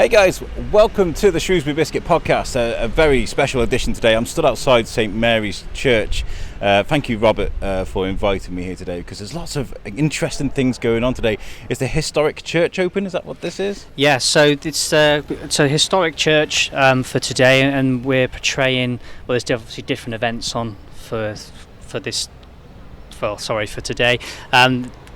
Hey guys, welcome to the Shrewsbury Biscuit podcast, a very special edition today. I'm stood outside St Mary's Church. Thank you, Robert, for inviting me here today, because there's lots of interesting things going on today. Is the historic church open? Is that what this is? Yeah, so it's a historic church for today, and we're portraying, well, there's obviously different events on for today.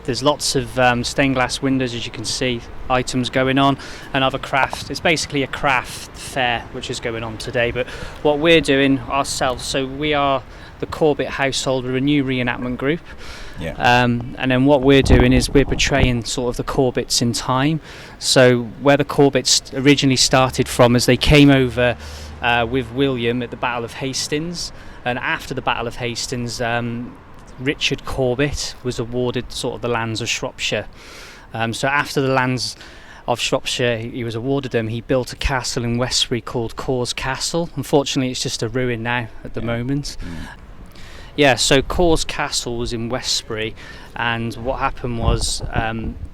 There's lots of stained glass windows, as you can see, items going on, and other craft. It's basically a craft fair which is going on today. But what we're doing ourselves, so we are the Corbett Household. We're a new reenactment group. Yeah. And then what we're doing is we're portraying sort of the Corbetts in time. So where the Corbetts originally started from is they came over with William at the Battle of Hastings, and after the Battle of Hastings, Richard Corbett was awarded sort of the lands of Shropshire. So after the lands of Shropshire he was awarded them, he built a castle in Westbury called Cawes Castle. Unfortunately it's just a ruin now at the moment. Yeah, so Cawes Castle was in Westbury, and what happened was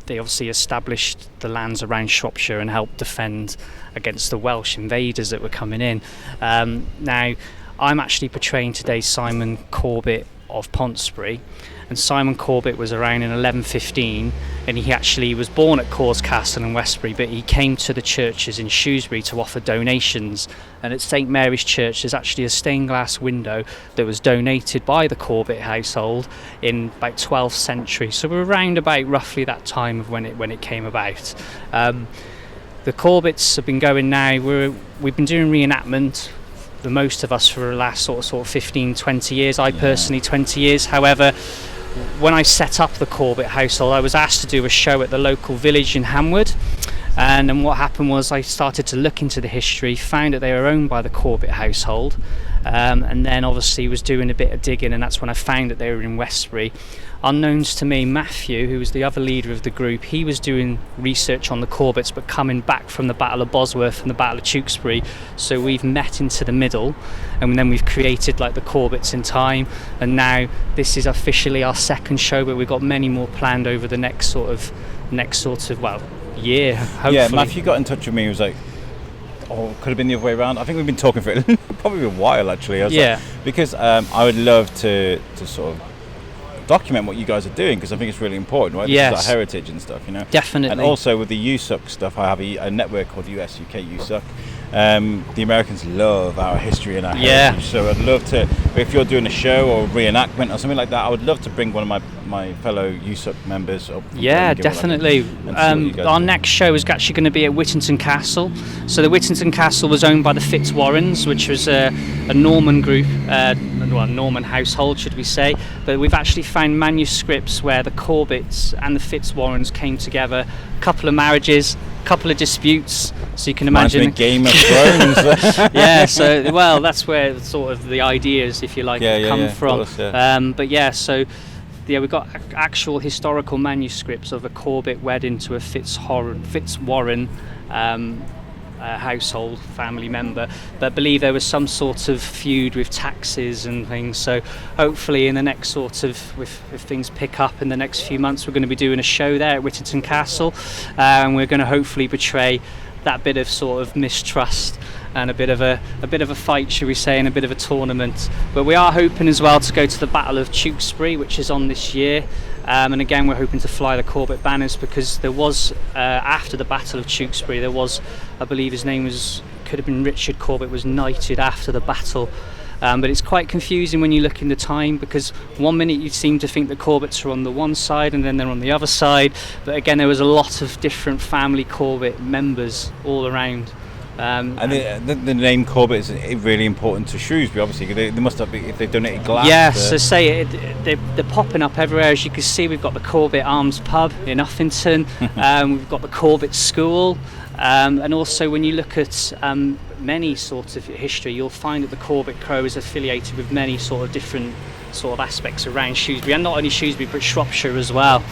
they obviously established the lands around Shropshire and helped defend against the Welsh invaders that were coming in. Now I'm actually portraying today Simon Corbett of Pontesbury, and Simon Corbett was around in 1115, and he actually was born at Cawes Castle in Westbury, but he came to the churches in Shrewsbury to offer donations. And at St Mary's Church there's actually a stained glass window that was donated by the Corbett household in about 12th century, so we're around about roughly that time of when it came about. The Corbetts have been going now, we've been doing reenactment, the most of us, for the last sort of 15-20 years. I personally 20 years. However, when I set up the Corbett household, I was asked to do a show at the local village in Hamwood, and then what happened was I started to look into the history, found that they were owned by the Corbett household, and then obviously was doing a bit of digging, and that's when I found that they were in Westbury. Unknowns to me, Matthew, who was the other leader of the group, he was doing research on the Corbetts but coming back from the Battle of Bosworth and the Battle of Tewkesbury, so we've met into the middle, and then we've created like the Corbetts in time, and now this is officially our second show, but we've got many more planned over the next sort of year, hopefully. Yeah, Matthew got in touch with me. He was like, oh, could have been the other way around. I think we've been talking for probably a while actually. I was like, because I would love to sort of document what you guys are doing, because I think it's really important, right? Yes. This is our heritage and stuff, you know. Definitely. And also with the USUC stuff, I have a network called US-UK USUC. The Americans love our history and our heritage, so I'd love to, if you're doing a show or a reenactment or something like that, I would love to bring one of my fellow USUC members up. Yeah, definitely. Our next show is actually going to be at Whittington Castle. So the Whittington Castle was owned by the Fitzwarrens, which was a Norman group, Norman household should we say, but we've actually found manuscripts where the Corbetts and the Fitzwarrens came together, a couple of marriages, a couple of disputes, so you can imagine Game of Thrones. Yeah, so well, that's where sort of the ideas, if you like, come from. Course, but yeah, so yeah, we've got actual historical manuscripts of a Corbett wedding to a Fitzwarren household family member, but I believe there was some sort of feud with taxes and things, so hopefully in the next sort of, if things pick up in the next few months, we're going to be doing a show there at Whittington Castle, and we're going to hopefully portray that bit of sort of mistrust and a bit of a fight, should we say, and a bit of a tournament. But we are hoping as well to go to the Battle of Tewkesbury, which is on this year, and again we're hoping to fly the Corbett banners, because there was after the Battle of Tewkesbury there was, I believe his name could have been Richard Corbett, was knighted after the battle. But it's quite confusing when you look in the time, because one minute you seem to think the Corbetts are on the one side and then they're on the other side, but again there was a lot of different family Corbett members all around. And the name Corbett is really important to Shrewsbury, obviously. They must have, if they donated glass. Yeah, so they're popping up everywhere. As you can see, we've got the Corbett Arms pub in Uffington, we've got the Corbett School, and also when you look at many sorts of history, you'll find that the Corbett Crow is affiliated with many sort of different sort of aspects around Shrewsbury, and not only Shrewsbury but Shropshire as well.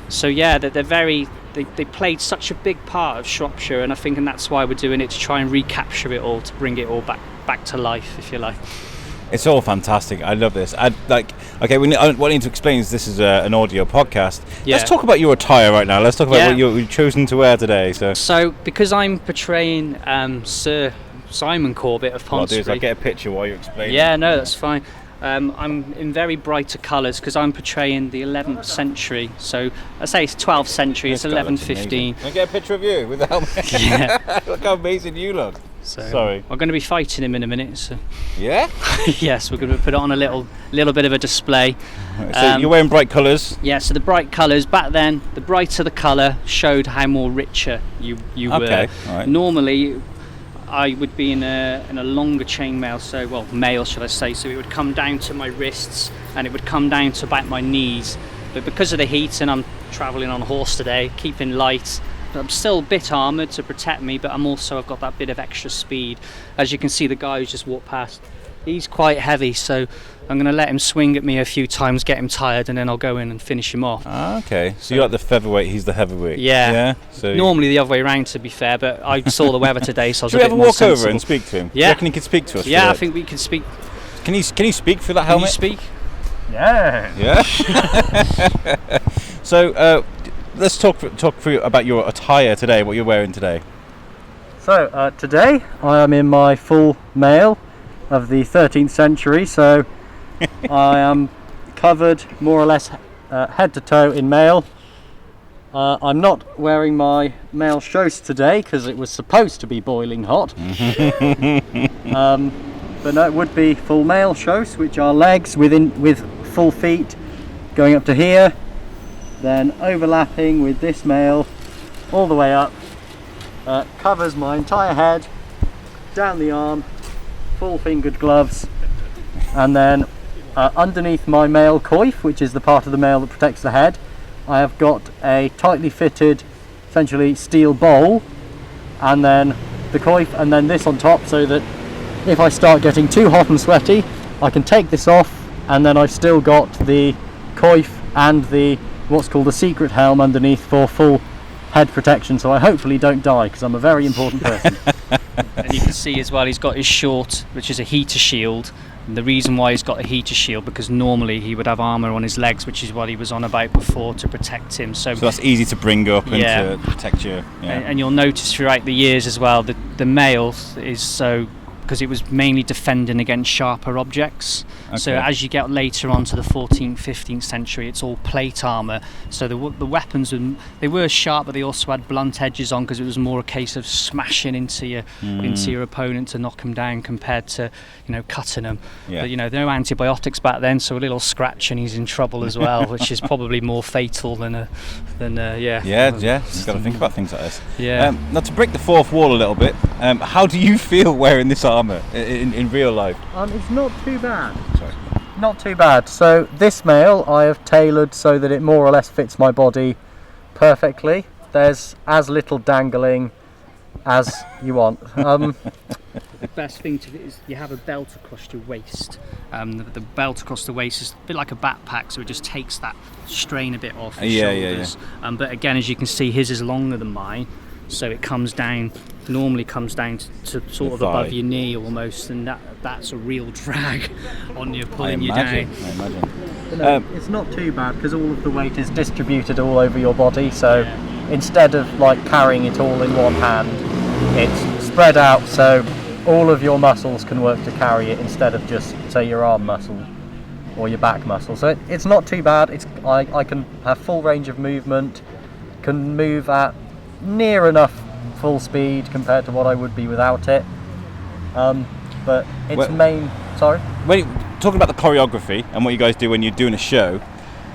So yeah, they're very. They played such a big part of Shropshire, and I think that's why we're doing it, to try and recapture it all, to bring it all back to life, if you like. It's all fantastic. I love this. What I need to explain is this is an audio podcast. Yeah. Let's talk about your attire right now. Let's talk about what you've chosen to wear today. So because I'm portraying Sir Simon Corbett of Ponsonby. What I'll do is I'll get a picture while you explain. Yeah, no, that's fine. I'm in very brighter colours because I'm portraying the 11th century. So I say it's 12th century, it's 1115. Can I get a picture of you with the helmet? Yeah. Look how amazing you look. So Sorry. I'm going to be fighting him in a minute. So. Yeah? Yes, we're going to put it on a little bit of a display. So you're wearing bright colours? Yeah, so the bright colours, back then, the brighter the colour showed how more richer you were. Okay, all right. Normally, I would be in a longer chainmail, mail should I say, so it would come down to my wrists and it would come down to about my knees. But because of the heat, and I'm travelling on a horse today, keeping light, I'm still a bit armoured to protect me, but I've got that bit of extra speed. As you can see, the guy who's just walked past, he's quite heavy, so I'm going to let him swing at me a few times, get him tired, and then I'll go in and finish him off. Okay, so you're like the featherweight, he's the heavyweight. Yeah. So normally the other way around, to be fair, but I saw the weather today, so I was Should a bit we more ever walk sensible. over and speak to him? Yeah. Do you reckon he could speak to us? Yeah, I think we could speak. Can you speak through that Can helmet? you speak? Yeah. Yeah. So let's talk through about your attire today. What you're wearing today. So today I am in my full mail of the 13th century, so I am covered more or less head to toe in mail. I'm not wearing my mail shoes today because it was supposed to be boiling hot. But no, it would be full mail shoes, which are legs with full feet going up to here, then overlapping with this mail all the way up, covers my entire head, down the arm, full fingered gloves, and then underneath my mail coif, which is the part of the mail that protects the head, I have got a tightly fitted, essentially steel bowl, and then the coif, and then this on top, so that if I start getting too hot and sweaty, I can take this off, and then I've still got the coif and the what's called a secret helm underneath for full head protection, so I hopefully don't die, because I'm a very important person. And you can see as well he's got his short, which is a heater shield. And the reason why he's got a heater shield, because normally he would have armour on his legs, which is what he was on about before, to protect him. So that's easy to bring up and to protect you. Yeah. And you'll notice throughout the years as well that the mail is so, because it was mainly defending against sharper objects. Okay. So as you get later on to the 14th, 15th century, it's all plate armour. So the weapons, they were sharp, but they also had blunt edges on, because it was more a case of smashing into your opponent to knock them down, compared to cutting them. Yeah. But there were no antibiotics back then, so a little scratch and he's in trouble as well, which is probably more fatal than Yeah. You've got to think about things like this. Yeah. Now, to break the fourth wall a little bit, how do you feel wearing this armour in real life? It's not too bad. Sorry. Not too bad. So this mail I have tailored so that it more or less fits my body perfectly. There's as little dangling as you want. The best thing to do is you have a belt across your waist. The belt across the waist is a bit like a backpack, so it just takes that strain a bit off your shoulders. But again, as you can see, his is longer than mine, so it normally comes down to sort of above your knee almost, and that's a real drag on you, pulling you down. I imagine. But no, it's not too bad, because all of the weight is distributed all over your body, so instead of carrying it all in one hand, it's spread out, so all of your muscles can work to carry it, instead of just, say, your arm muscle or your back muscle. So it's not too bad. I can have full range of movement, can move at near enough full speed compared to what I would be without it. But it's sorry? When you talking about the choreography and what you guys do when you're doing a show,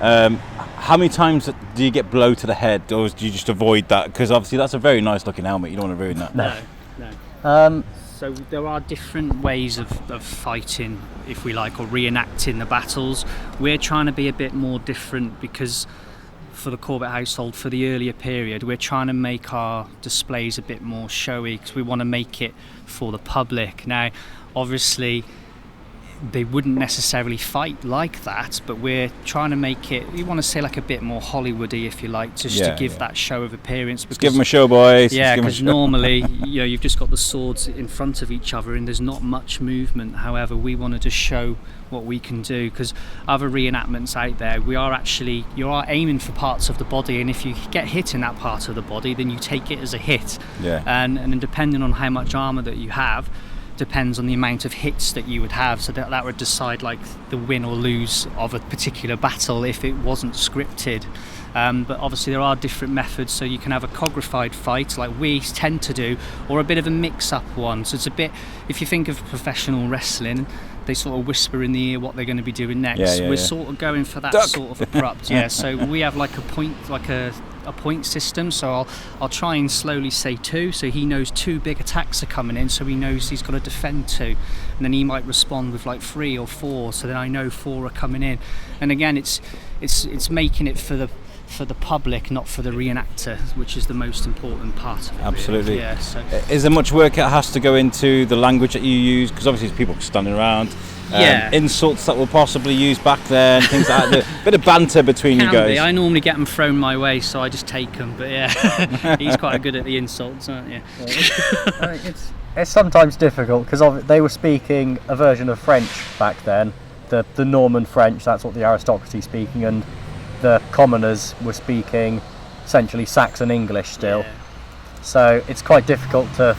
how many times do you get blow to the head, or do you just avoid that? Because obviously that's a very nice looking helmet, you don't want to ruin that. No. So there are different ways of fighting, if we like, or reenacting the battles. We're trying to be a bit more different, because for the Corbett Household, for the earlier period, we're trying to make our displays a bit more showy, because we want to make it for the public. Now, obviously, they wouldn't necessarily fight like that, but we're trying to make it, you want to say, like a bit more Hollywoody, if you like, just to give that show of appearance. Because, give them a show, boys. Yeah, because normally, you've just got the swords in front of each other and there's not much movement. However, we wanted to show what we can do, because other reenactments out there, you are aiming for parts of the body, and if you get hit in that part of the body, then you take it as a hit. And then depending on how much armour that you have, depends on the amount of hits that you would have, so that would decide like the win or lose of a particular battle if it wasn't scripted. But obviously there are different methods, so you can have a choreographed fight like we tend to do, or a bit of a mix-up one. So it's a bit, if you think of professional wrestling, they sort of whisper in the ear what they're going to be doing next. We're sort of going for that sort of abrupt. So we have like a point, like a point system. So I'll try and slowly say 2, so he knows 2 big attacks are coming in, so he knows he's got to defend 2, and then he might respond with like 3 or 4, so then I know 4 are coming in. And again, it's making it for the public, not for the reenactor, which is the most important part of it. Absolutely. Yeah. So is there much work that has to go into the language that you use? Because obviously there's people standing around. Insults that were possibly used back then, things like that. A bit of banter between you guys. I normally get them thrown my way, so I just take them. But yeah, he's quite good at the insults, aren't you? It's sometimes difficult because they were speaking a version of French back then, the Norman French. That's what the aristocracy speaking, and the commoners were speaking essentially Saxon English still. So it's quite difficult to.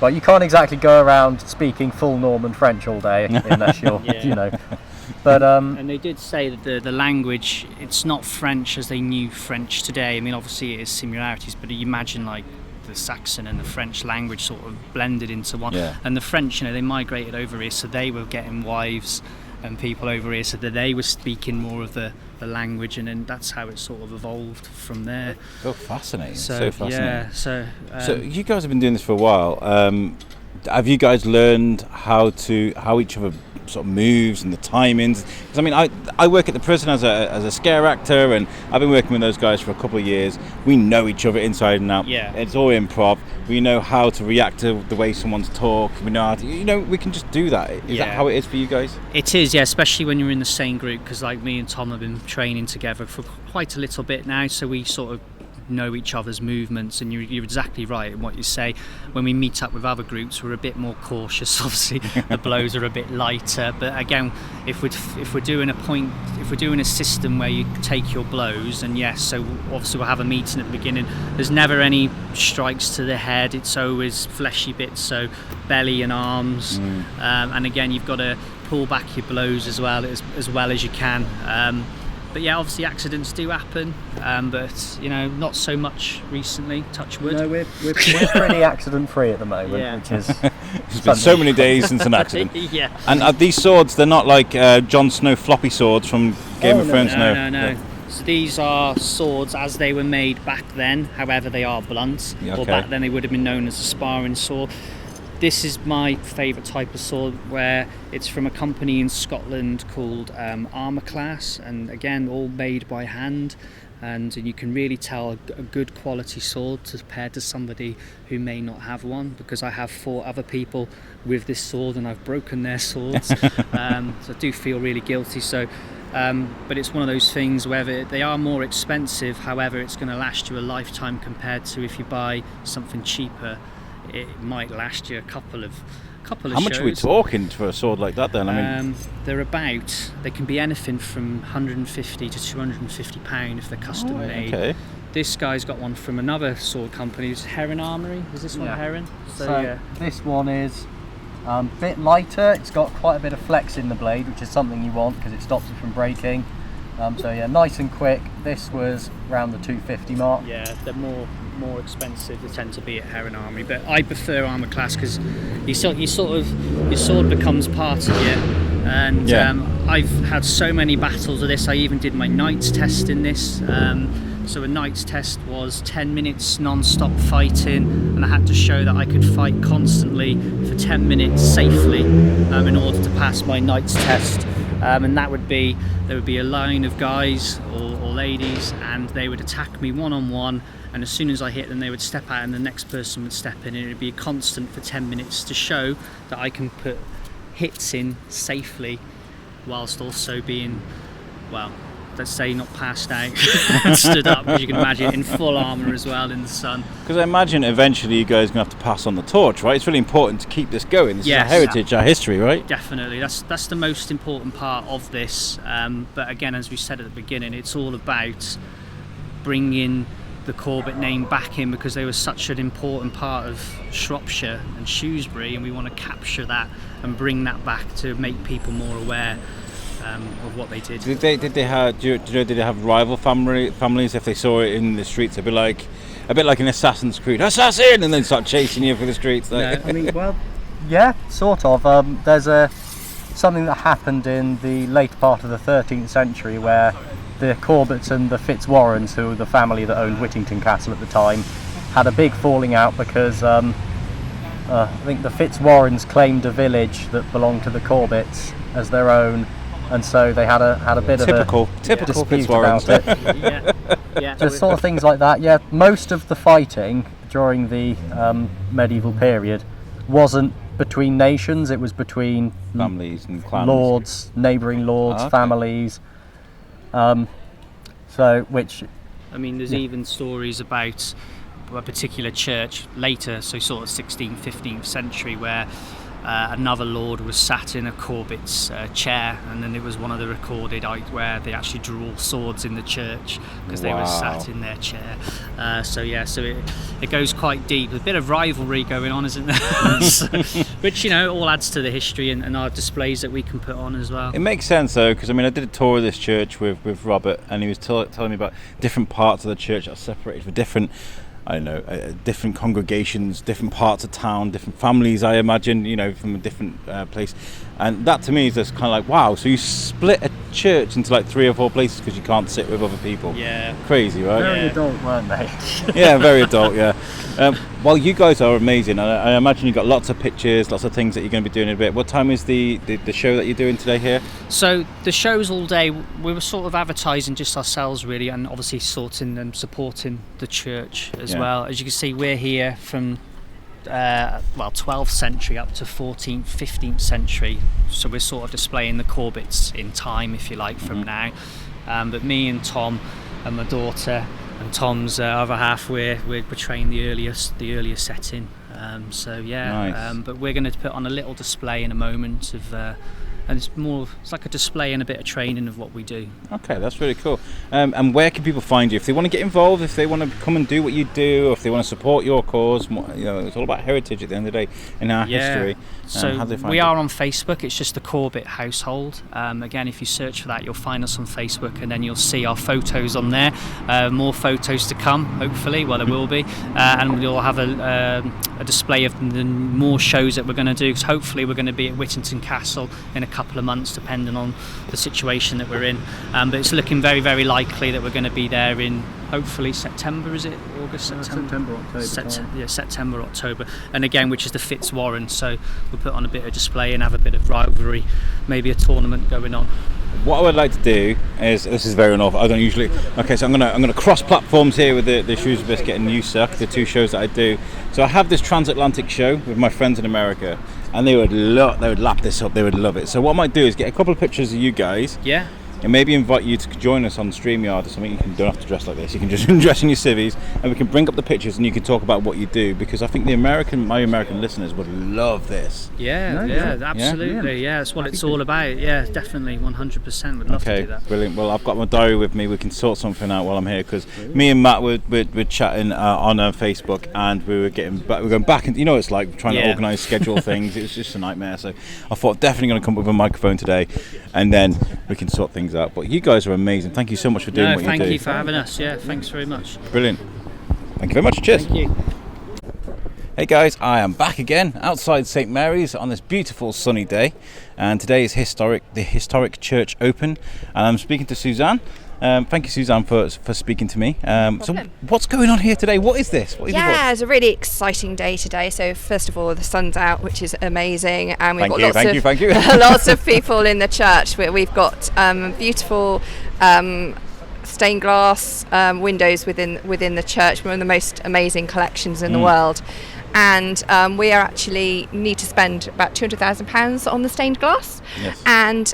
Well, you can't exactly go around speaking full Norman French all day unless you're, But and they did say that the language, it's not French as they knew French today. I mean, obviously it is similarities, but you imagine like the Saxon and the French language sort of blended into one. And the French, they migrated over here, so they were getting wives and people over here, so that they were speaking more of the language, and then that's how it sort of evolved from there. Fascinating. So fascinating. Yeah. So you guys have been doing this for a while. Have you guys learned how each other sort of moves and the timings? Because I mean, I work at the prison as a scare actor, and I've been working with those guys for a couple of years. We know each other inside and out. It's all improv. We know how to react to the way someone's talk. We know how to, we can just do that. Is that how it is for you guys? It is, especially when you're in the same group, because like me and Tom have been training together for quite a little bit now, so we sort of know each other's movements, and you're exactly right in what you say. When we meet up with other groups, we're a bit more cautious. Obviously the blows are a bit lighter, but again, if we're doing a system where you take your blows, and so obviously we'll have a meeting at the beginning. There's never any strikes to the head, it's always fleshy bits, so belly and arms. And again, you've got to pull back your blows as well as you can. But obviously accidents do happen, but not so much recently, touch wood. No, we're pretty accident free at the moment, which is it's been so many days since an accident. And are these swords, they're not like Jon Snow floppy swords from Game of Thrones? No. So these are swords as they were made back then, however they are blunt, or back then they would have been known as a sparring sword. This is my favourite type of sword, where it's from a company in Scotland called Armour Class, and again all made by hand, and you can really tell a good quality sword compared to somebody who may not have one, because I have fought other people with this sword and I've broken their swords. So I do feel really guilty. So but it's one of those things where they are more expensive, however it's going to last you a lifetime, compared to if you buy something cheaper, it might last you a couple of shows. How much are we talking for a sword like that then? I mean, they can be anything from 150 to 250 £, if they're custom made. Okay. This guy's got one from another sword company, it's Heron Armory. Is this one Heron? So this one is a bit lighter. It's got quite a bit of flex in the blade, which is something you want because it stops it from breaking. Nice and quick. This was around the 250 mark. They're more expensive. They tend to be at Heron Armory, but I prefer Armour Class because your sword becomes part of you. And I've had so many battles of this. I even did my Knight's test in this. So a Knight's test was 10 minutes non-stop fighting, and I had to show that I could fight constantly for 10 minutes safely in order to pass my Knight's test. And there would be a line of guys or ladies, and they would attack me one-on-one, and as soon as I hit them they would step out and the next person would step in, and it would be a constant for 10 minutes to show that I can put hits in safely, whilst also being, well, let's say not passed out and stood up, as you can imagine, in full armour as well in the sun. Because I imagine eventually you guys are going to have to pass on the torch, right? It's really important to keep this going. This is our heritage, our history, right? Definitely. That's the most important part of this. But again, as we said at the beginning, it's all about bringing the Corbett name back in, because they were such an important part of Shropshire and Shrewsbury, and we want to capture that and bring that back to make people more aware of what they did. Did they have rival families? If they saw it in the streets, they'd be like a bit like an Assassin's Creed, assassin, and then start chasing you through the streets. Like. I mean, well, yeah, sort of. There's something that happened in the late part of the 13th century where the Corbetts and the Fitzwarrens, who were the family that owned Whittington Castle at the time, had a big falling out because I think the Fitzwarrens claimed a village that belonged to the Corbetts as their own, and so they had a bit of a typical dispute Fitzwarrens. about it. Yeah. Just sort of things like that. Yeah, most of the fighting during the medieval period wasn't between nations; it was between families and clans, lords, neighbouring lords, families. I mean, there's even stories about a particular church later, so sort of 16th, 15th century, where another lord was sat in a Corbett's chair, and then it was one of the recorded where they actually drew swords in the church because they were sat in their chair. So it goes quite deep. There's a bit of rivalry going on, isn't there? Which, all adds to the history and our displays that we can put on as well. It makes sense though, because I mean, I did a tour of this church with Robert, and he was telling me about different parts of the church that are separated for different, I don't know, different congregations, different parts of town, different families, I imagine, from a different place. And that to me is just kind of like, wow, so you split a church into like 3 or 4 places because you can't sit with other people. Yeah. Crazy, right? Very adult, weren't they? Yeah, very adult, yeah. Well, you guys are amazing. I imagine you've got lots of pictures, lots of things that you're going to be doing in a bit. What time is the show that you're doing today here? So the show's all day. We were sort of advertising just ourselves really, and obviously sorting and supporting the church as well. As you can see, we're here from 12th century up to 14th, 15th century. So we're sort of displaying the Corbetts in time, if you like, from now. But me and Tom and my daughter and Tom's other half, we're portraying the earlier setting. Nice. But we're going to put on a little display in a moment of. And it's like a display and a bit of training of what we do. Okay, that's really cool. And where can people find you if they want to get involved, if they want to come and do what you do, or if they want to support your cause? It's all about heritage at the end of the day in our history. So we are on Facebook. It's just the Corbett Household. Again, if you search for that, you'll find us on Facebook, and then you'll see our photos on there. More photos to come, hopefully. Well, there will be, and we'll have a display of the more shows that we're going to do. Because hopefully, we're going to be at Whittington Castle in a couple of months, depending on the situation that we're in. But it's looking very, very likely that we're going to be there in hopefully September. Is it August, September? October. September, October. And again, which is the Fitzwarren. So we'll put on a bit of display and have a bit of rivalry, maybe a tournament going on. What I would like to do is, this is very unorthodox, I don't usually, so I'm gonna cross platforms here with the Shrewsbury Biscuit and You Suck, the 2 shows that I do. So I have this transatlantic show with my friends in America, and they would lap this up, they would love it. So what I might do is get a couple of pictures of you guys. Yeah. And maybe invite you to join us on StreamYard or something. You don't have to dress like this. You can just dress in your civvies, and we can bring up the pictures, and you can talk about what you do. Because I think my American listeners would love this. Yeah, absolutely. Yeah, that's what it's all about. Yeah, definitely, 100%. Would love to do that. Brilliant. Well, I've got my diary with me. We can sort something out while I'm here, because me and Matt were chatting on Facebook, and we're going back, and it's like trying to organise, schedule things. It was just a nightmare. So I thought definitely going to come up with a microphone today, and then we can sort things out. But you guys are amazing. Thank you so much for doing what you do. Thank you for having us. Yeah, thanks very much. Brilliant. Thank you very much. Cheers. Thank you. Hey guys, I am back again outside St Mary's on this beautiful sunny day, and today is the historic church open, and I'm speaking to Suzanne. Thank you, Suzanne, for speaking to me. So what's going on here today? What is this? It's a really exciting day today. So first of all, the sun's out, which is amazing, and we've got thank you. lots of people in the church. We've got beautiful stained glass windows within the church, one of the most amazing collections in the world. and we are actually need to spend about £200,000 on the stained glass. Yes. And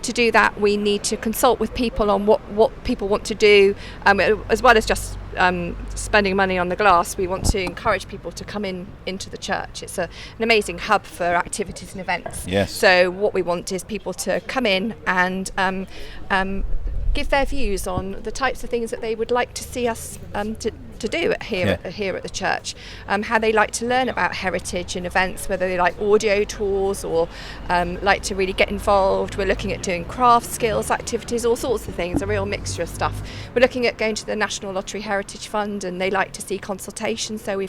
to do that, we need to consult with people on what people want to do, as well as just spending money on the glass. We want to encourage people to come into the church. It's an amazing hub for activities and events. Yes. So what we want is people to come in and give their views on the types of things that they would like to see us to do here at the church, how they like to learn about heritage and events, whether they like audio tours or like to really get involved. We're looking at doing craft skills activities, all sorts of things, a real mixture of stuff. We're looking at going to the National Lottery Heritage Fund, and they like to see consultations. So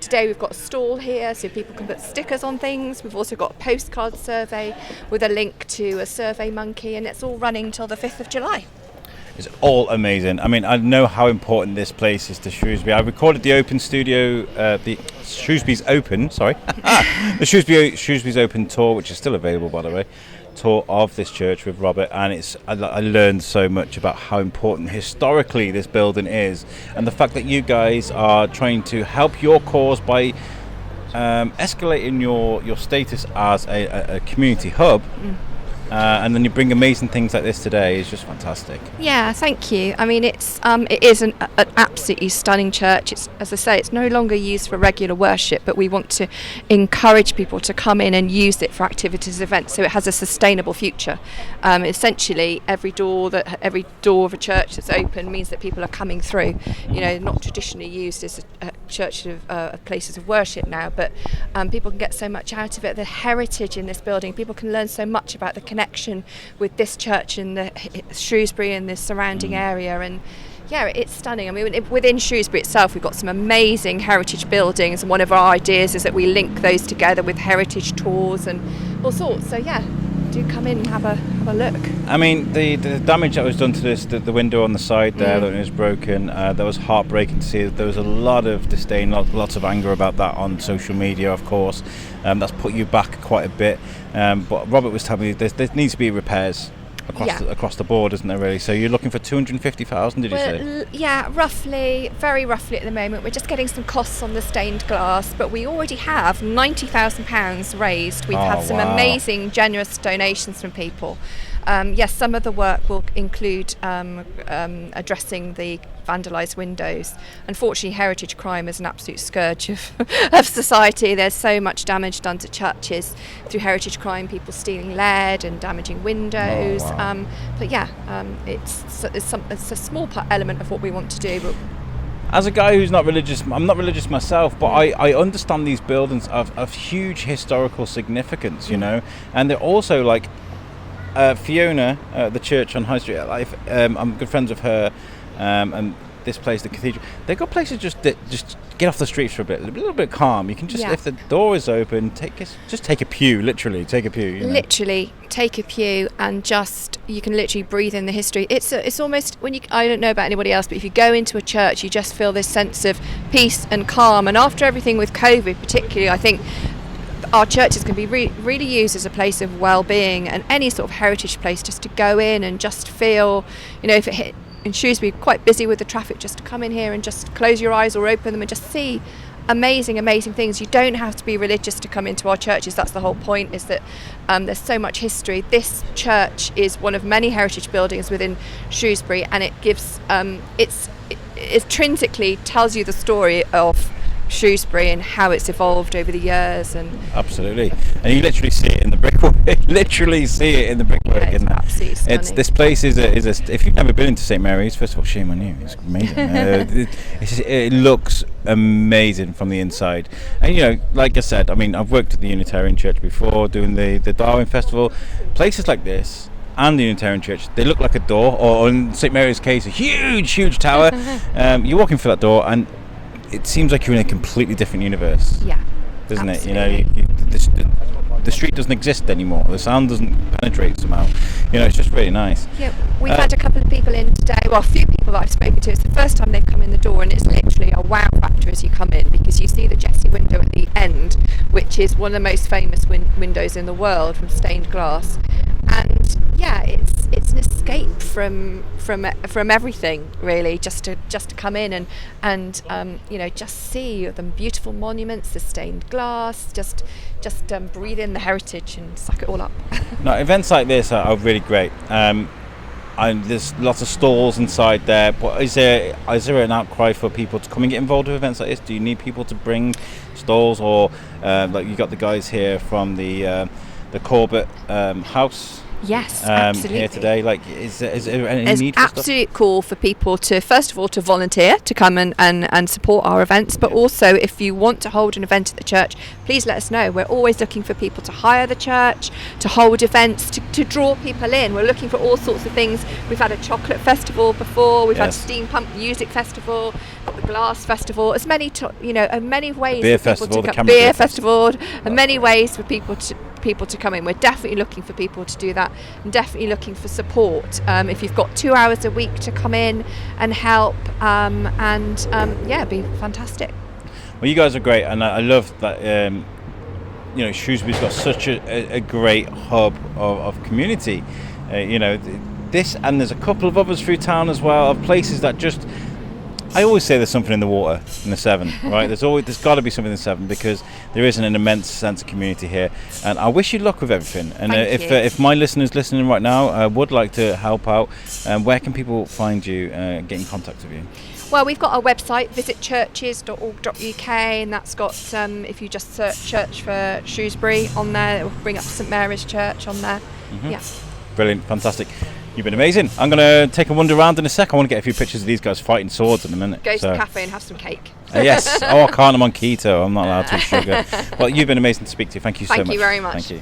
today we've got a stall here so people can put stickers on things. We've also got a postcard survey with a link to a Survey Monkey, and it's all running till the 5th of July. It's all amazing. I mean, I know how important this place is to Shrewsbury. I recorded the Open Studio, the Shrewsbury's Open tour, which is still available, by the way, tour of this church with Robert, and I learned so much about how important historically this building is, and the fact that you guys are trying to help your cause by escalating your status as a community hub. And then you bring amazing things like this today is just fantastic. Yeah, thank you. I mean, it is an absolutely stunning church. It's, as I say, it's no longer used for regular worship, but we want to encourage people to come in and use it for activities, events, so it has a sustainable future. Essentially, every door of a church that's open means that people are coming through. You know, not traditionally used as a church of places of worship now, but people can get so much out of it. The heritage in this building, people can learn so much about the connection with this church and the Shrewsbury and the surrounding area, and yeah, it's stunning. I mean, within Shrewsbury itself, we've got some amazing heritage buildings, and one of our ideas is that we link those together with heritage tours and all sorts. So yeah, do come in and have a look. I mean, the damage that was done to this, the window on the side there that was broken, that was heartbreaking to see. There was a lot of disdain, lots of anger about that on social media, of course. That's put you back quite a bit. But Robert was telling me there needs to be repairs across the board, isn't there, really? So you're looking for 250,000, did you say? Yeah, very roughly at the moment. We're just getting some costs on the stained glass, but we already have £90,000 raised. We've had some amazing, generous donations from people. Yes, some of the work will include addressing the vandalised windows. Unfortunately, heritage crime is an absolute scourge of society. There's so much damage done to churches through heritage crime, people stealing lead and damaging windows. But yeah, it's a small element of what we want to do. But as a guy who's not religious, I'm not religious myself, but I understand these buildings of huge historical significance, you know, and they're also like Fiona, the church on High Street. I'm good friends with her, and this place, the cathedral. They've got places just get off the streets for a little bit calm. You can just, if the door is open, just take a pew. Literally, take a pew. You know? Literally, take a pew and you can literally breathe in the history. It's almost I don't know about anybody else, but if you go into a church, you just feel this sense of peace and calm. And after everything with COVID, particularly, I think our churches can be really used as a place of well-being, and any sort of heritage place just to go in and just feel, you know, if it hit in Shrewsbury quite busy with the traffic, just to come in here and just close your eyes or open them and just see amazing things. You don't have to be religious to come into our churches. That's the whole point, is that there's so much history. This church is one of many heritage buildings within Shrewsbury, and it gives it intrinsically tells you the story of Shrewsbury and how it's evolved over the years. And absolutely, and you literally see it in the brickwork. Yeah, it's absolutely stunning. This place is a if you've never been into St Mary's, first of all, shame on you. It's amazing. It looks amazing from the inside, and you know, like I said, I mean, I've worked at the Unitarian Church before, doing the Darwin Festival. Places like this and the Unitarian Church, they look like a door, or in St Mary's case, a huge tower. You're walking through that door and it seems like you're in a completely different universe. Yeah, doesn't absolutely. it? You know, the street doesn't exist anymore. The sound doesn't penetrate somehow. You know, it's just really nice. Yeah, we've had a couple of people in today. Well, a few people that I've spoken to. It's the first time they've come in the door, and it's literally a wow factor as you come in, because you see the Jessie window at the end, which is one of the most famous windows in the world from stained glass. And yeah, it's an escape from everything, really, just to come in and just see the beautiful monuments, the stained glass, just breathe in the heritage and suck it all up. Now, events like this are really great. And there's lots of stalls inside there, but is there an outcry for people to come and get involved with events like this? Do you need people to bring stalls, or like you got the guys here from the Corbett House? Yes, absolutely. Here today, like, is there any There's need for absolute call for people to, first of all, to volunteer, to come and support our events, but also if you want to hold an event at the church, please let us know. We're always looking for people to hire the church, to hold events, to draw people in. We're looking for all sorts of things. We've had a chocolate festival before, we've had steampunk music festival, got the glass festival, as many many ways beer for people festival, to the come. Beer festival, and many ways for people to come in. We're definitely looking for people to do that, and definitely looking for support. If you've got 2 hours a week to come in and help, it'd be fantastic. Well, you guys are great, and I love that. Shrewsbury's got such a great hub of community. This, and there's a couple of others through town as well, of places that just. I always say there's something in the water in the Severn, right? There's got to be something in the Severn, because there is an immense sense of community here. And I wish you luck with everything. And if my listeners listening right now would like to help out, where can people find you, get in contact with you? Well, we've got our website, visitchurches.org.uk, and that's got, if you just search church for Shrewsbury on there, it will bring up St Mary's Church on there. Mm-hmm. Yeah. Brilliant, fantastic. You've been amazing. I'm going to take a wander around in a sec. I want to get a few pictures of these guys fighting swords in a minute. Go to the cafe and have some cake. Yes. I can't. I'm on keto. I'm not allowed to eat sugar. Well, you've been amazing to speak to. Thank you so much. Thank you very much. Thank you.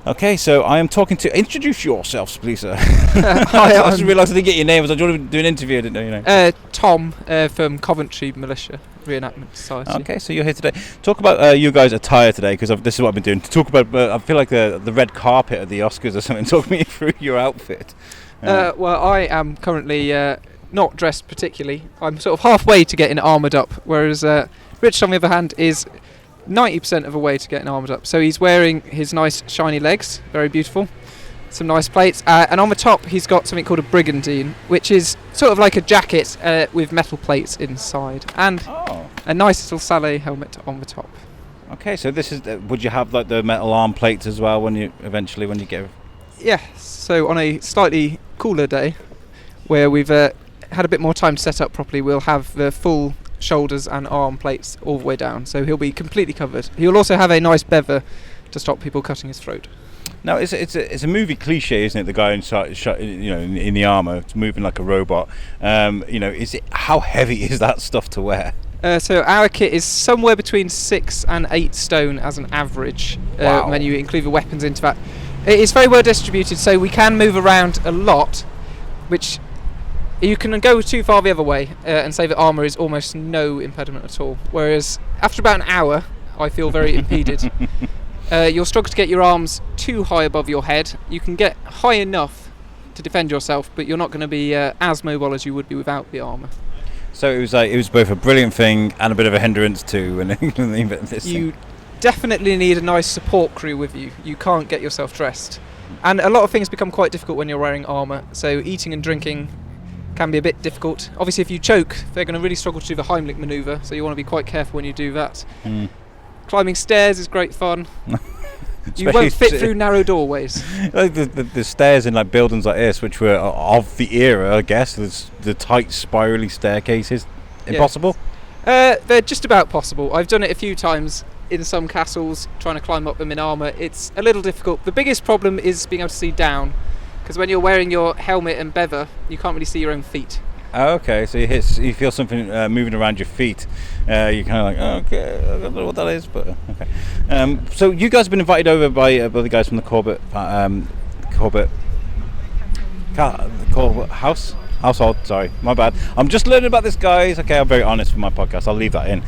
Okay, so I am talking to... Introduce yourselves, please, sir. Hi, I just realised I didn't get your name. I was going to do an interview. I didn't know your name. Tom from Coventry Militia Re-enactment Society. Okay, so you're here today. Talk about you guys' attire today, because this is what I've been doing. To talk about, I feel like the red carpet at the Oscars or something. Talk me through your outfit. Well, I am currently not dressed particularly. I'm sort of halfway to getting armoured up, whereas Rich, on the other hand, is 90% of a way to getting armoured up. So he's wearing his nice shiny legs, very beautiful, some nice plates, and on the top he's got something called a brigandine, which is sort of like a jacket with metal plates inside, and a nice little Salé helmet on the top. Okay, so this is. Would you have like the metal arm plates as well when you get? Yeah. So on a slightly cooler day, where we've had a bit more time to set up properly, we'll have the full shoulders and arm plates all the way down, so he'll be completely covered. He'll also have a nice bever to stop people cutting his throat. Now, it's a movie cliche, isn't it? The guy inside, in the armour, it's moving like a robot. How heavy is that stuff to wear? So our kit is somewhere between 6 and 8 stone as an average. Wow. When you include the weapons into that, it is very well distributed, so we can move around a lot, which. You can go too far the other way and say that armour is almost no impediment at all. Whereas after about an hour, I feel very impeded. You'll struggle to get your arms too high above your head. You can get high enough to defend yourself, but you're not going to be as mobile as you would be without the armour. So it was both a brilliant thing and a bit of a hindrance too. You definitely need a nice support crew with you. You can't get yourself dressed. And a lot of things become quite difficult when you're wearing armour. So eating and drinking can be a bit difficult. Obviously, if you choke, they're going to really struggle to do the Heimlich manoeuvre, so you want to be quite careful when you do that. Climbing stairs is great fun. You won't fit through narrow doorways. Like the stairs in like buildings like this, which were of the era, I guess, the tight spirally staircases, impossible? Yes. They're just about possible. I've done it a few times in some castles, trying to climb up them in armour. It's a little difficult. The biggest problem is being able to see down, because when you're wearing your helmet and bever, you can't really see your own feet. Oh, okay, so you feel something moving around your feet. You're kind of like, okay, I don't know what that is, but okay. So you guys have been invited over by the guys from the Corbett Household. Sorry, my bad. I'm just learning about this, guys. Okay, I'm very honest with my podcast. I'll leave that in.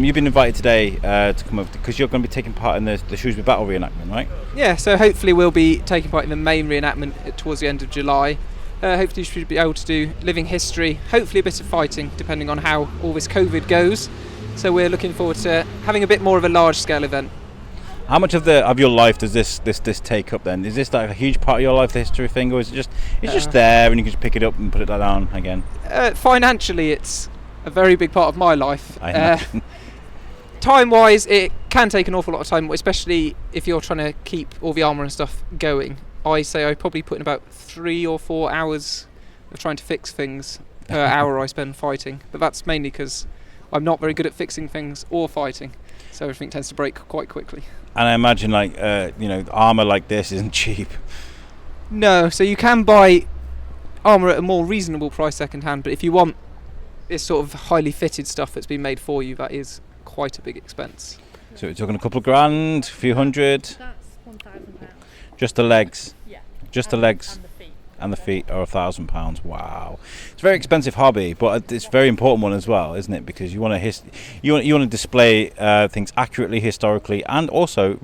You've been invited today to come over because you're going to be taking part in the Shrewsbury Battle reenactment, right? Yeah, so hopefully we'll be taking part in the main reenactment towards the end of July. Hopefully you should be able to do living history, hopefully a bit of fighting, depending on how all this COVID goes. So we're looking forward to having a bit more of a large-scale event. How much of your life does this take up then? Is this like a huge part of your life, the history thing, or is it just there and you can just pick it up and put it down again? Financially, it's a very big part of my life. I Time-wise, it can take an awful lot of time, especially if you're trying to keep all the armour and stuff going. I say I probably put in about 3 or 4 hours of trying to fix things per hour I spend fighting, but that's mainly because I'm not very good at fixing things or fighting, so everything tends to break quite quickly. And I imagine armour like this isn't cheap. No, so you can buy armour at a more reasonable price second hand, but if you want this sort of highly fitted stuff that's been made for you, that is quite a big expense. So we're talking a couple of grand, a few hundred. That's £1,000. Just the legs. Yeah. Just the legs. And the feet are £1,000. Wow, it's a very expensive hobby, but it's a very important one as well, isn't it? Because you want to you want to display things accurately, historically, and also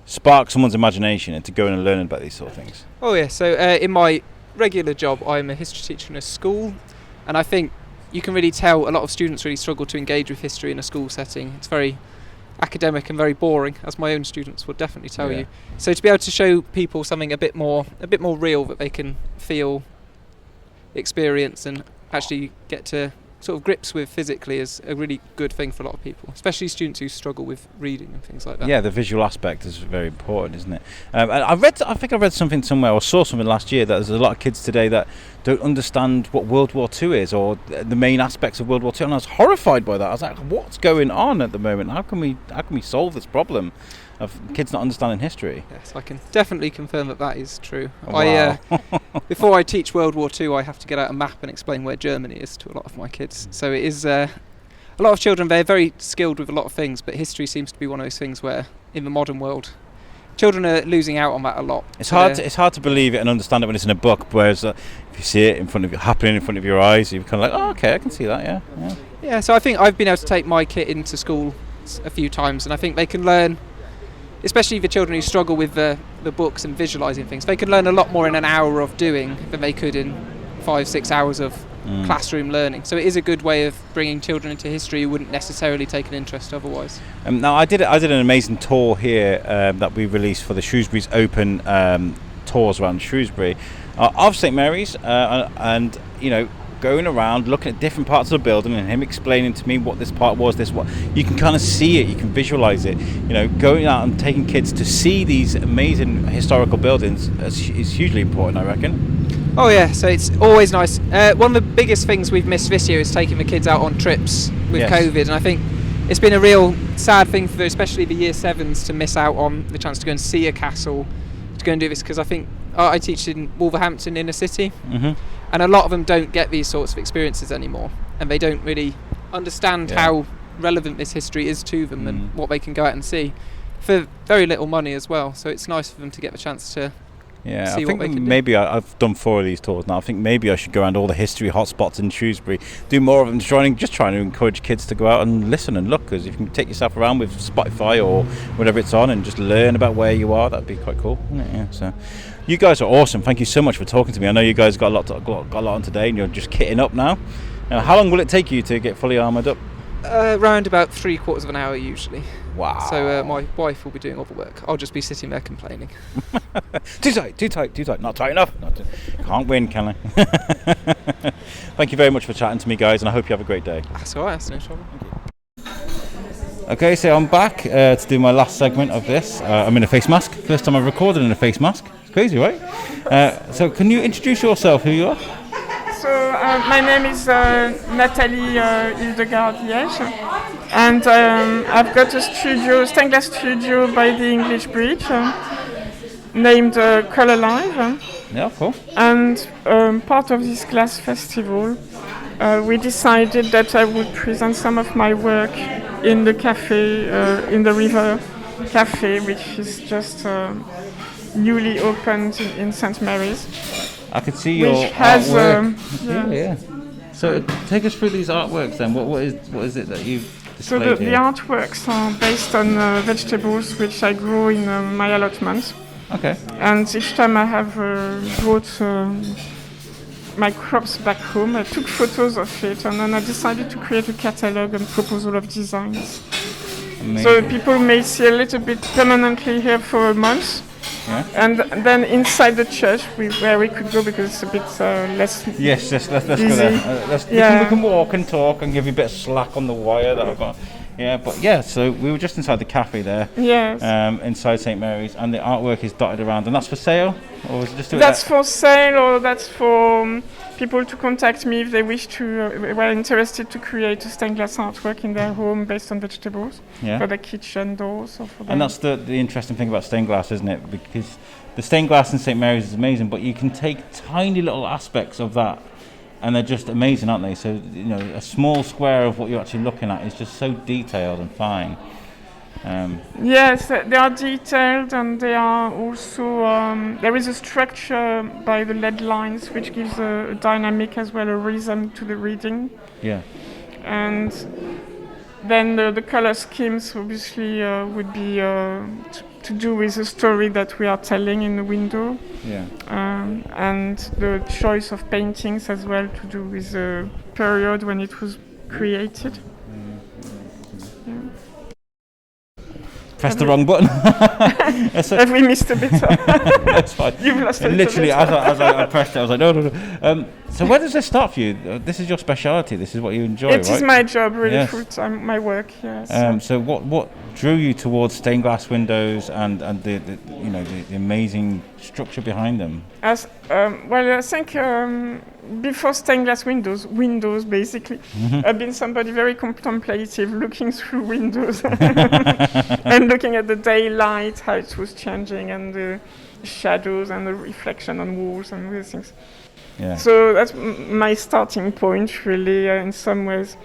spark someone's imagination into going and learning about these sort of things. Oh yeah. So in my regular job, I'm a history teacher in a school, and I think you can really tell a lot of students really struggle to engage with history in a school setting. It's very academic and very boring, as my own students would definitely tell you. So to be able to show people something a bit more real that they can feel, experience, and actually get to sort of grips with physically is a really good thing for a lot of people, especially students who struggle with reading and things like that. Yeah, the visual aspect is very important, isn't it? And I think I read something somewhere, or saw something last year, that there's a lot of kids today that don't understand what World War II is, or the main aspects of World War II, and I was horrified by that. I was like, what's going on at the moment? How can we solve this problem of kids not understanding history? Yes, I can definitely confirm that is true. Wow. Before I teach World War II, I have to get out a map and explain where Germany is to a lot of my kids. So it is a lot of children, they're very skilled with a lot of things, but history seems to be one of those things where in the modern world children are losing out on that a lot. It's hard to believe it and understand it when it's in a book, whereas if you see it happening in front of your eyes, you're kind of like, oh, okay, I can see that. Yeah, so I think I've been able to take my kit into school a few times, and I think they can learn, especially the children who struggle with the books and visualising things, they can learn a lot more in an hour of doing than they could in 5-6 hours of classroom learning. So it is a good way of bringing children into history who wouldn't necessarily take an interest otherwise. Now I did an amazing tour here that we released for the Shrewsbury's Open tours around Shrewsbury of St Mary's, and going around looking at different parts of the building and him explaining to me what this part was, you can kind of see it, you can visualize it. Going out and taking kids to see these amazing historical buildings is hugely important, I reckon. Oh yeah, so it's always nice. One of the biggest things we've missed this year is taking the kids out on trips with COVID, and I think it's been a real sad thing for especially the year 7s to miss out on the chance to go and see a castle, to go and do this, because I think I teach in Wolverhampton inner city, and a lot of them don't get these sorts of experiences anymore, and they don't really understand how relevant this history is to them and what they can go out and see for very little money as well. So it's nice for them to get the chance to see I what think they can maybe I've done 4 of these tours now. I think maybe I should go around all the history hotspots in Shrewsbury, do more of them, trying to encourage kids to go out and listen and look, because if you can take yourself around with Spotify or whatever it's on and just learn about where you are, that'd be quite cool, wouldn't it? Yeah, so you guys are awesome. Thank you so much for talking to me. I know you guys got a lot on today, and you're just kitting up now. How long will it take you to get fully armoured up? Around about 3/4 of an hour usually. Wow. So my wife will be doing all the work. I'll just be sitting there complaining. Too tight, not tight enough. Can't win, can I? Thank you very much for chatting to me, guys, and I hope you have a great day. That's alright, that's no trouble. Okay, so I'm back to do my last segment of this. I'm in a face mask. First time I've recorded in a face mask. It's crazy, right? So can you introduce yourself, who you are? So my name is Nathalie Hildegard-Liège, and I've got a stained glass studio by the English Bridge named Colour Live. Yeah, cool. And part of this glass festival, we decided that I would present some of my work in the cafe, in the River Cafe, which is just newly opened in St Mary's. I could see your artwork. Yeah. So take us through these artworks then. What is it that you've displayed the artworks are based on vegetables which I grow in my allotment. Okay. And each time I have brought my crops back home, I took photos of it, and then I decided to create a catalogue and proposal of designs. So people may see a little bit permanently here for a month. Yeah. And then inside the church, where we could go because it's a bit less. Yes, let's go easy. there. We can walk and talk and give you a bit of slack on the wire that I've got. Yeah, but yeah, so we were just inside the cafe there. Yes. Inside St Mary's, and the artwork is dotted around, and that's for sale, or is it just that's for sale, or that's for people to contact me if they wish to, were interested to create a stained glass artwork in their home based on vegetables for the kitchen doors. Or for and that's the interesting thing about stained glass, isn't it? Because the stained glass in St Mary's is amazing, but you can take tiny little aspects of that, and they're just amazing, aren't they? So, you know, a small square of what you're actually looking at is just so detailed and fine. Yes, they are detailed, and they are also, there is a structure by the lead lines which gives a dynamic as well, a rhythm to the reading. Yeah. And then the color schemes obviously would be to do with the story that we are telling in the window. Yeah. And the choice of paintings as well to do with the period when it was created. Press the wrong button. Have we missed a bit? That's fine. You've lost a literally, bit. as I pressed it, I was like, no. So where does this start for you? This is your speciality. This is what you enjoy, right? It is my job, really, Yes. full time, my work. Yes. So what drew you towards stained glass windows and the amazing structure behind them? Well, I think before stained glass windows basically, I've been somebody very contemplative, looking through windows and looking at the daylight, how it was changing, and the shadows and the reflection on walls and these things. Yeah. So that's my starting point, really, in some ways.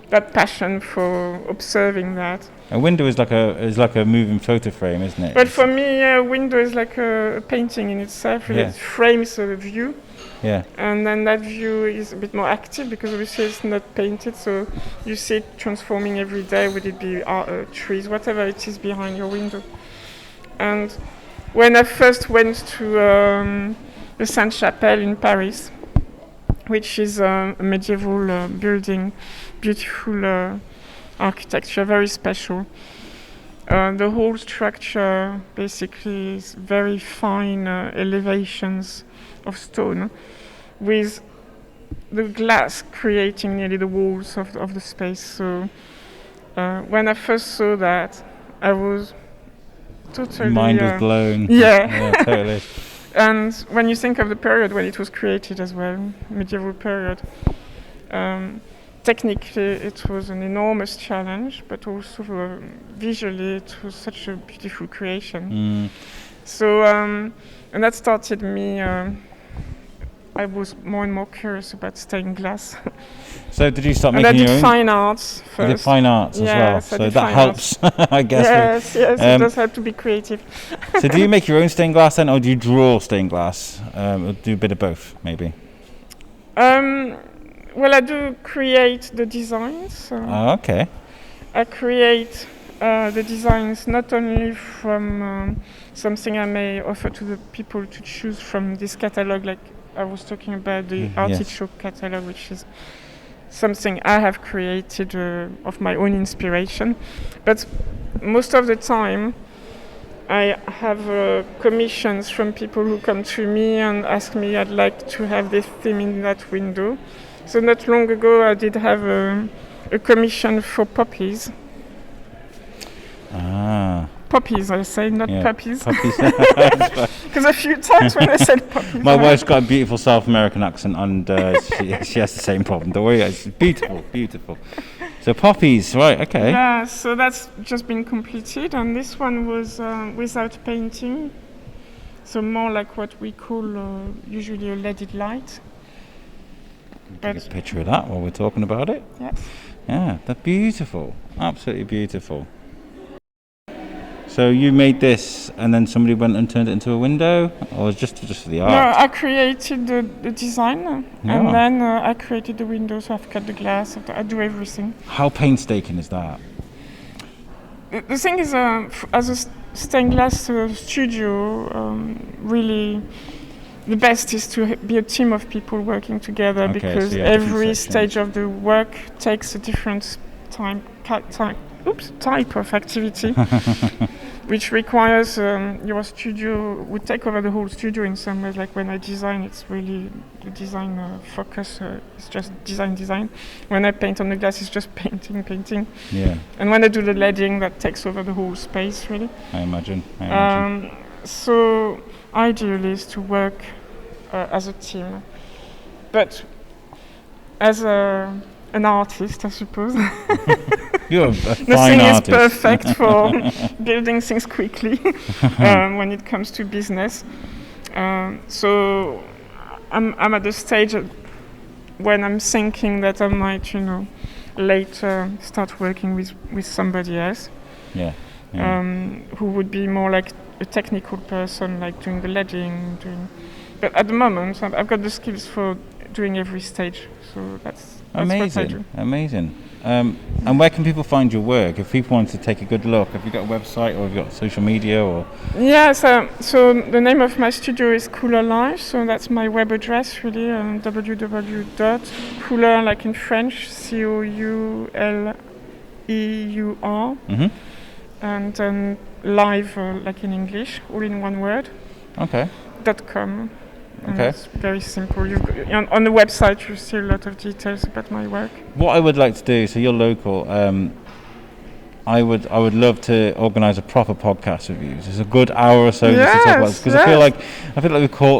That passion for observing that. A window is like a moving photo frame, isn't it? But for me, a window is like a painting in itself. Really. It frames a view. Yeah. And then that view is a bit more active because obviously it's not painted, so you see it transforming every day. Would it be trees, whatever it is behind your window? And when I first went to the Sainte-Chapelle in Paris, which is a medieval building, beautiful architecture, very special. The whole structure basically is very fine elevations of stone, with the glass creating nearly the walls of the space. So when I first saw that, I was totally... Mind was blown. Yeah, totally. And when you think of the period when it was created as well, medieval period, technically it was an enormous challenge, but also visually it was such a beautiful creation. So, and that started me, I was more and more curious about stained glass. So did you start and making I did your own? fine arts first. You did fine arts as well, so that helps, I guess. Yes, it does help to be creative. So do you make your own stained glass then, or do you draw stained glass? Or do a bit of both, maybe? Well, I do create the designs. Okay. I create the designs not only from something I may offer to the people to choose from this catalogue, like I was talking about the artichoke catalogue, which is something I have created of my own inspiration. But most of the time, I have commissions from people who come to me and ask me, I'd like to have this theme in that window. So not long ago, I did have a commission for poppies. Poppies, I say, not puppies. Puppies. Because a few times when I said puppies... My wife's got a beautiful South American accent, and she has the same problem. Don't worry, it's beautiful, beautiful. So poppies, right, okay. Yeah, so that's just been completed, and this one was without painting. So more like what we call usually a leaded light. Take a picture of that while we're talking about it. Yes. Yeah, they're beautiful, absolutely beautiful. So you made this, and then somebody went and turned it into a window, or was just for the art? No, I created the design, and then I created the windows. I've cut the glass. I do everything. How painstaking is that? The thing is, as a stained glass studio, really, the best is to be a team of people working together, because so every stage of the work takes a different time type of activity, which requires your studio would take over the whole studio in some ways. Like when I design, it's really the design focus. It's just design. When I paint on the glass, it's just painting. Yeah. And when I do the leading, that takes over the whole space, really. I imagine. So ideally is to work as a team, but as an artist, I suppose. You're a fine Nothing artist. is perfect for building things quickly when it comes to business. So I'm at the stage when I'm thinking that I might, later start working with somebody else. Yeah. Who would be more like a technical person, like doing the leading. But at the moment, I've got the skills for doing every stage. So that's amazing. what I do. Amazing. And where can people find your work? If people want to take a good look, have you got a website or have you got social media or? Yeah, so the name of my studio is Cooler Life. So that's my web address, really, www.cooler, like in French, COULEUR, and then live, like in English, all in one word. Okay. .com. Okay. It's very simple. On the website you see a lot of details about my work. What I would like to do, so you're local, I would love to organise a proper podcast with you. Just a good hour or so just to talk about this, because I feel like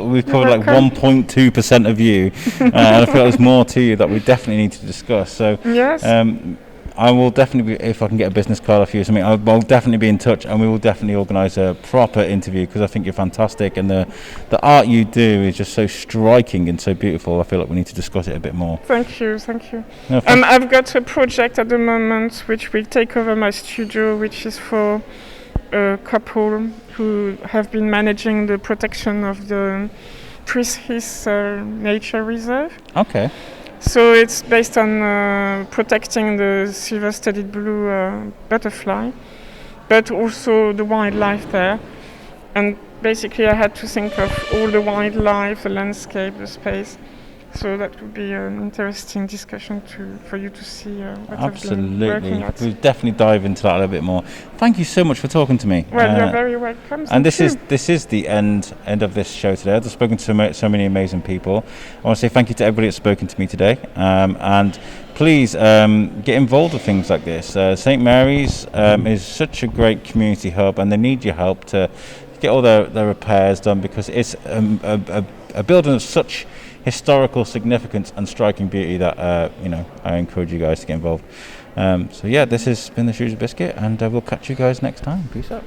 we've covered like 1.2% of you, and I feel like there's more to you that we definitely need to discuss. So yes. I will definitely be, if I can get a business card off you or something, I'll definitely be in touch, and we will definitely organise a proper interview, because I think you're fantastic, and the art you do is just so striking and so beautiful. I feel like we need to discuss it a bit more. Thank you. No, I've got a project at the moment which will take over my studio, which is for a couple who have been managing the protection of the Shrewsbury Nature Reserve. Okay. So it's based on protecting the silver-studded blue butterfly, but also the wildlife there. And basically I had to think of all the wildlife, the landscape, the space. So that would be an interesting discussion for you to see what Absolutely. I've been working at. We'll definitely dive into that a little bit more. Thank you so much for talking to me. Well, you're very welcome. And this is the end of this show today. I've spoken to so many amazing people. I want to say thank you to everybody that's spoken to me today. And please get involved with things like this. St Mary's is such a great community hub, and they need your help to get all their repairs done, because it's a building of such historical significance and striking beauty that I encourage you guys to get involved. So yeah, this has been the Shrewsbury Biscuit, and we'll catch you guys next time. Peace out.